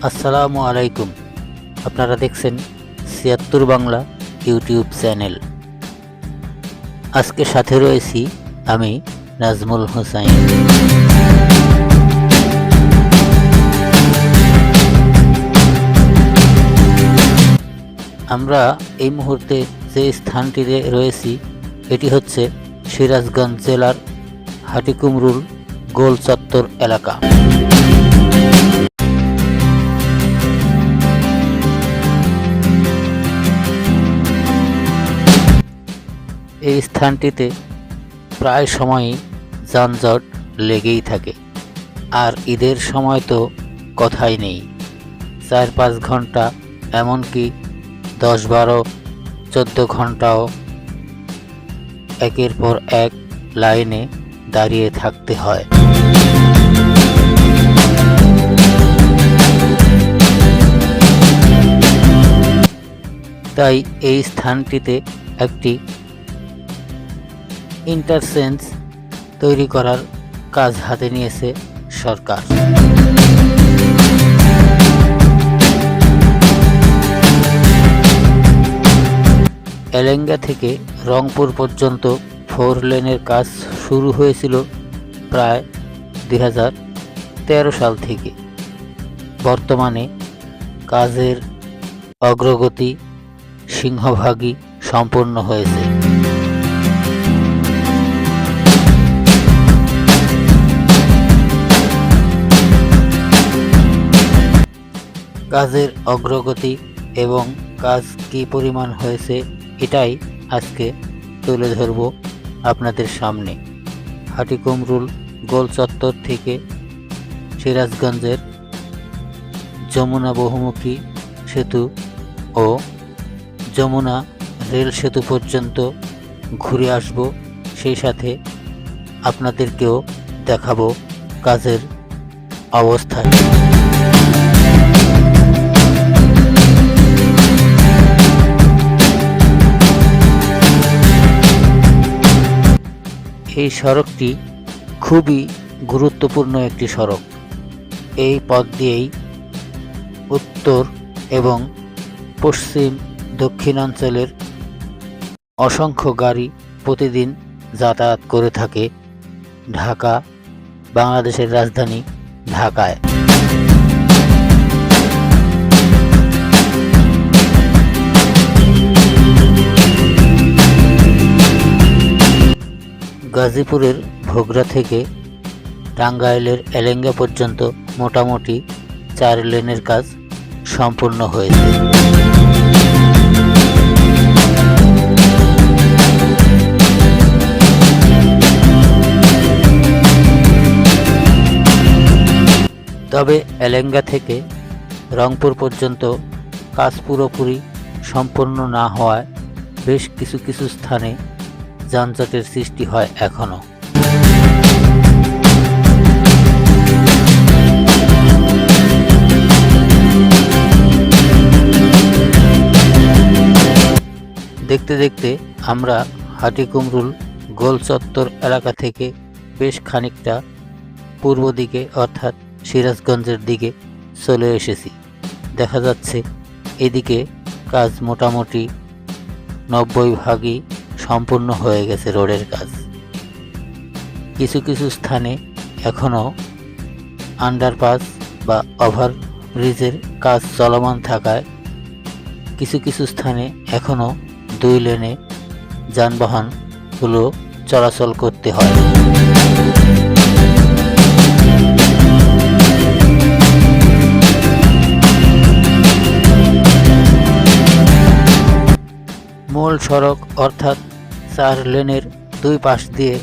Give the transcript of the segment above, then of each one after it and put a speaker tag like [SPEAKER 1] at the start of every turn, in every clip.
[SPEAKER 1] আসসালামু আলাইকুম। আপনারা দেখছেন ৭৬ বাংলা ইউটিউব চ্যানেল। আজকে সাথে রয়েছি আমি নাজমুল হোসাইন। আমরা এই মুহূর্তে যে স্থানটিতে রয়েছি এটি হচ্ছে সিরাজগঞ্জ জেলার হাটিকুমরুল গোল চত্বর এলাকা। এই স্থানটিতে প্রায় সময়ই যানজট লেগেই থাকে, আর ঈদের সময় তো কথাই নেই। ৪-৫ ঘন্টা, এমনকি ১০-১২-১৪ ঘন্টাও একের পর এক লাইনে দাঁড়িয়ে থাকতে হয়। তাই এই স্থানটিতে একটি ইন্টারচেঞ্জ তৈরি করার কাজ হাতে নিয়েছে সরকার। এলেঙ্গা থেকে রংপুর পর্যন্ত 4 লেনের কাজ শুরু হয়েছিল প্রায় ২০১৩ সাল থেকে। বর্তমানে কাজের অগ্রগতি সিংহভাগই সম্পন্ন হয়েছে। কাজের অগ্রগতি এবং কাজ কী পরিমাণ হয়েছে এটাই আজকে তুলে ধরব আপনাদের সামনে। হাটিকুমরুল গোল চত্বর থেকে সিরাজগঞ্জের যমুনা বহুমুখী সেতু ও যমুনা রেল সেতু পর্যন্ত ঘুরে আসব, সেই সাথে আপনাদেরকেও দেখাবো কাজের অবস্থা। এই সড়কটি খুবই গুরুত্বপূর্ণ একটি সড়ক। এই পথ দিয়েই উত্তর এবং পশ্চিম দক্ষিণাঞ্চলের অসংখ্য গাড়ি প্রতিদিন যাতায়াত করে থাকে ঢাকা, বাংলাদেশের রাজধানী ঢাকায়। গাজীপুরের ভোগড়া থেকে টাঙ্গাইলের এলেঙ্গা পর্যন্ত মোটামুটি 4 লেনের কাজ সম্পূর্ণ হয়েছে। তবে এলেঙ্গা থেকে রংপুর পর্যন্ত কাজ পুরোপুরি সম্পূর্ণ না হওয়ায় বেশ কিছু স্থানে যানজটের সৃষ্টি হয় এখনো। দেখতে দেখতে আমরা হাটিকুমরুল গোল চত্বর এলাকা থেকে বেশ খানিকটা পূর্ব দিকে অর্থাৎ সিরাজগঞ্জের দিকে চলে এসেছি। দেখা যাচ্ছে এদিকে কাজ মোটামুটি 90% সম্পূর্ণ হয়ে গেছে। রোডের কাজ কিছু স্থানে এখনও আন্ডারপাস বা ওভারব্রিজের কাজ চলমান থাকায় কিছু স্থানে এখনও 2 লেনে যানবাহনগুলো চলাচল করতে হয়। মূল সড়ক অর্থাৎ 4 লেনের 2 পাশ দিয়ে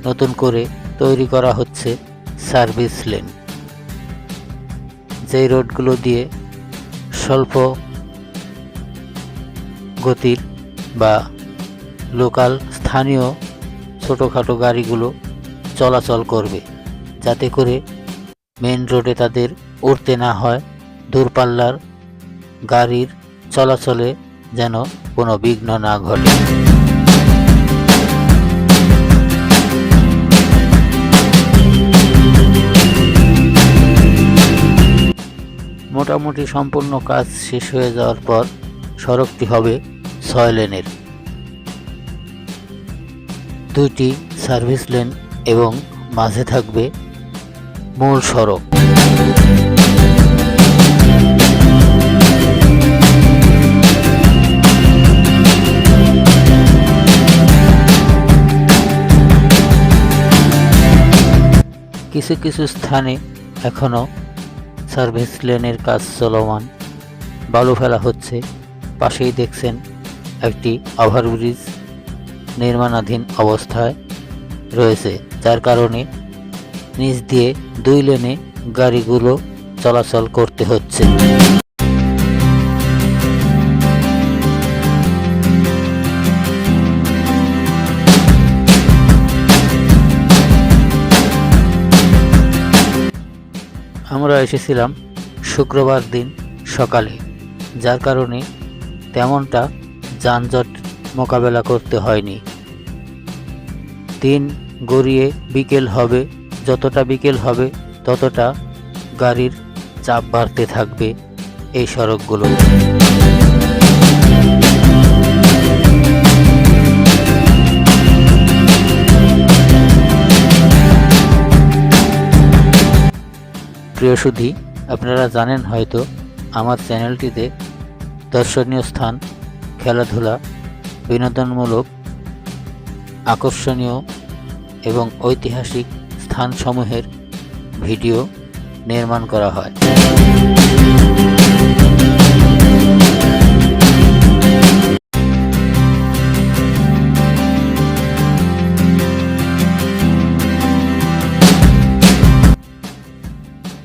[SPEAKER 1] নতুন করে তৈরি করা হচ্ছে সার্ভিস লেন। যেই রোডগুলো দিয়ে স্বল্প গতির বা লোকাল স্থানীয় ছোটোখাটো গাড়িগুলো চলাচল করবে, যাতে করে মেন রোডে তাদের উঠতে না হয়, দূরপাল্লার গাড়ির চলাচলে যেন কোনো বিঘ্ন না ঘটে। মোটামুটি সম্পূর্ণ কাজ শেষ হয়ে যাওয়ার পর সড়কটি হবে 6 লেনের। 2টি সার্ভিস লেন এবং মাঝে থাকবে মূল সড়ক। কিছু কিছু স্থানে এখনো সার্ভিস লেনের কাজ চলমান, বালু ফেলা হচ্ছে। পাশেই দেখছেন একটি ওভারব্রিজ নির্মাণাধীন অবস্থায় রয়েছে, যার কারণে নিচ দিয়ে 2 লেনে গাড়িগুলো চলাচল করতে হচ্ছে। আমরা এসেছিলাম শুক্রবার দিন সকালে, যার কারণে তেমনটা যানজট মোকাবেলা করতে হয়নি। দিন গড়িয়ে বিকেল হবে, যতটা বিকেল হবে ততটা গাড়ির চাপ বাড়তে থাকবে এই সড়কগুলো। প্রিয় সুধী, আপনারা জানেন হয়তো আমার চ্যানেলটিতে দর্শনীয় স্থান, খেলাধুলা, বিনোদনমূলক, আকর্ষণীয় এবং ঐতিহাসিক স্থানসমূহের ভিডিও নির্মাণ করা হয়।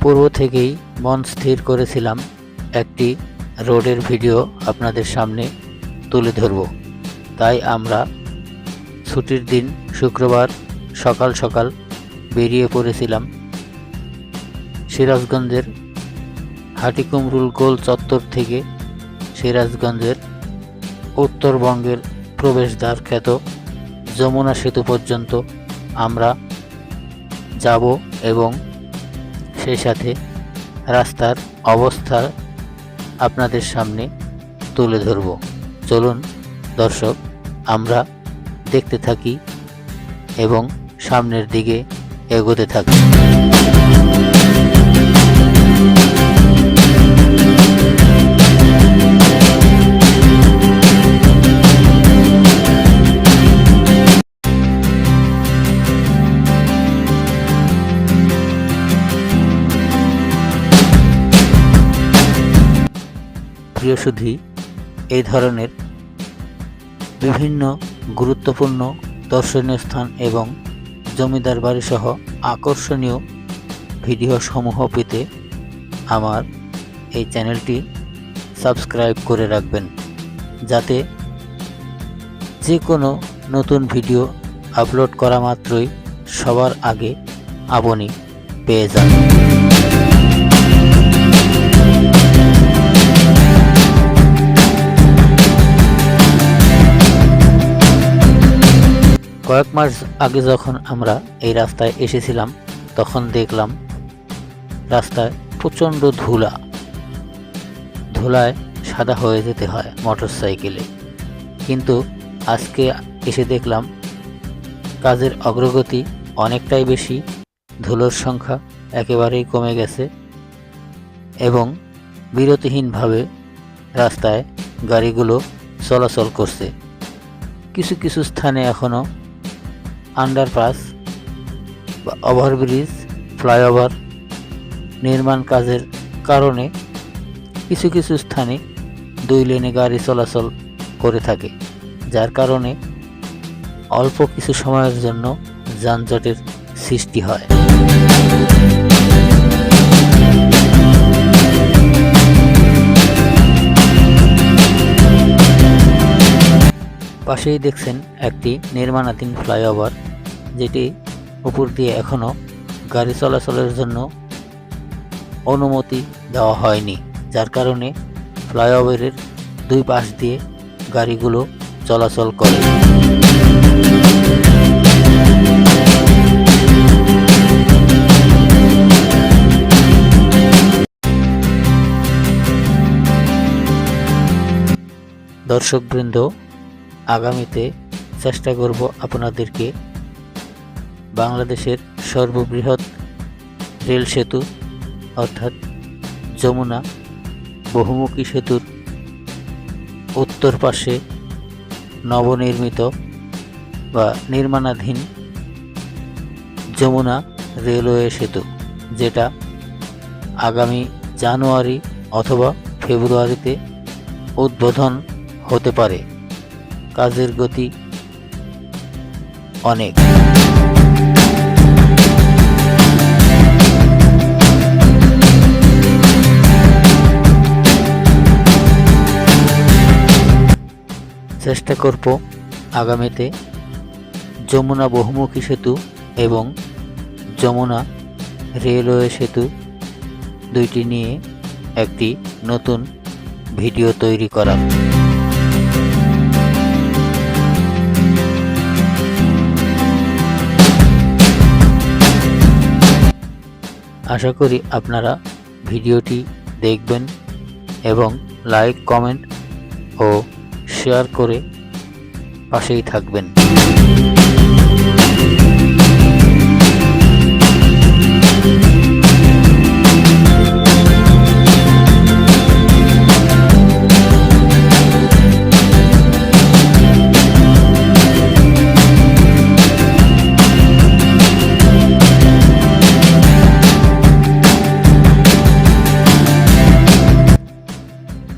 [SPEAKER 1] পূর্ব থেকেই মন স্থির করেছিলাম একটি রোডের ভিডিও আপনাদের সামনে তুলে ধরব। তাই আমরা ছুটির দিন শুক্রবার সকাল সকাল বেরিয়ে পড়েছিলাম সিরাজগঞ্জের হাটিকুমরুল গোল চত্বর থেকে সিরাজগঞ্জের উত্তরবঙ্গের প্রবেশদ্বার খ্যাত যমুনা সেতু পর্যন্ত আমরা যাব এবং সেই সাথে রাস্তার অবস্থা আপনাদের সামনে তুলে ধরব। চলুন দর্শক, আমরা দেখতে থাকি এবং সামনের দিকে এগোতে থাকি। প্রিয় সুধী, এই ধরনের বিভিন্ন গুরুত্বপূর্ণ দর্শনীয় স্থান এবং জমিদার বাড়ি সহ আকর্ষণীয় ভিডিও সমূহ পেতে আমার এই চ্যানেলটি সাবস্ক্রাইব করে রাখবেন, যাতে যে কোনো নতুন ভিডিও আপলোড করা মাত্রই সবার আগে আপনি পেয়ে যান। কয়েক মাস আগে যখন আমরা এই রাস্তায় এসেছিলাম তখন দেখলাম রাস্তায় প্রচণ্ড ধুলায় সাদা হয়ে যেতে হয় মোটর সাইকেলে, কিন্তু আজকে এসে দেখলাম কাজের অগ্রগতি অনেকটাই বেশি, ধুলোর সংখ্যা একেবারেই কমে গেছে এবং বিরতিহীনভাবে রাস্তায় গাড়িগুলো চলাচল করছে। কিছু কিছু স্থানে এখনও আন্ডারপাস বা ওভারব্রিজ, ফ্লাইওভার নির্মাণ কাজের কারণে কিছু কিছু স্থানে 2 লেনে গাড়ি চলাচল করে থাকে, যার কারণে অল্প কিছু সময়ের জন্য যানজটের সৃষ্টি হয়। পাশেই দেখছেন একটি নির্মাণাধীন ফ্লাইওভার, যেটি উপর দিয়ে এখনও গাড়ি চলাচলের জন্য অনুমতি দেওয়া হয়নি, যার কারণে ফ্লাইওভারের 2 পাশ দিয়ে গাড়িগুলো চলাচল করে। দর্শকবৃন্দ, আগামীতে চেষ্টা করব আপনাদেরকে বাংলাদেশের সর্ববৃহৎ রেল সেতু অর্থাৎ যমুনা বহুমুখী সেতুর উত্তর পাশে নবনির্মিত বা নির্মাণাধীন যমুনা রেলওয়ে সেতু, যেটা আগামী জানুয়ারি অথবা ফেব্রুয়ারিতে উদ্বোধন হতে পারে। কাজের গতি অনেক। চেষ্টা করব আগামীতে যমুনা বহুমুখী সেতু এবং যমুনা রেলওয়ে সেতু দুইটি নিয়ে একটি নতুন ভিডিও তৈরি করা। আশা করি আপনারা ভিডিওটি দেখবেন এবং লাইক, কমেন্ট ও শেয়ার করে পাশেই থাকবেন।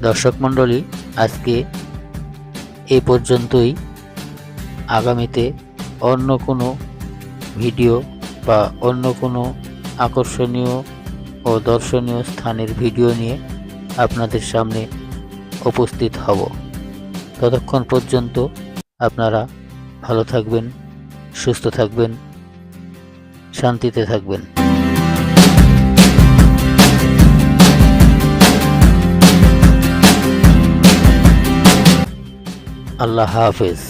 [SPEAKER 1] দর্শক মণ্ডলী, আজকে এ পর্যন্তই। আগামীতে অন্য কোনো ভিডিও বা অন্য কোনো আকর্ষণীয় ও দর্শনীয় স্থানের ভিডিও নিয়ে আপনাদের সামনে উপস্থিত হব। ততক্ষণ পর্যন্ত আপনারা ভালো থাকবেন, সুস্থ থাকবেন, শান্তিতে থাকবেন। আল্লাহ হাফেজ।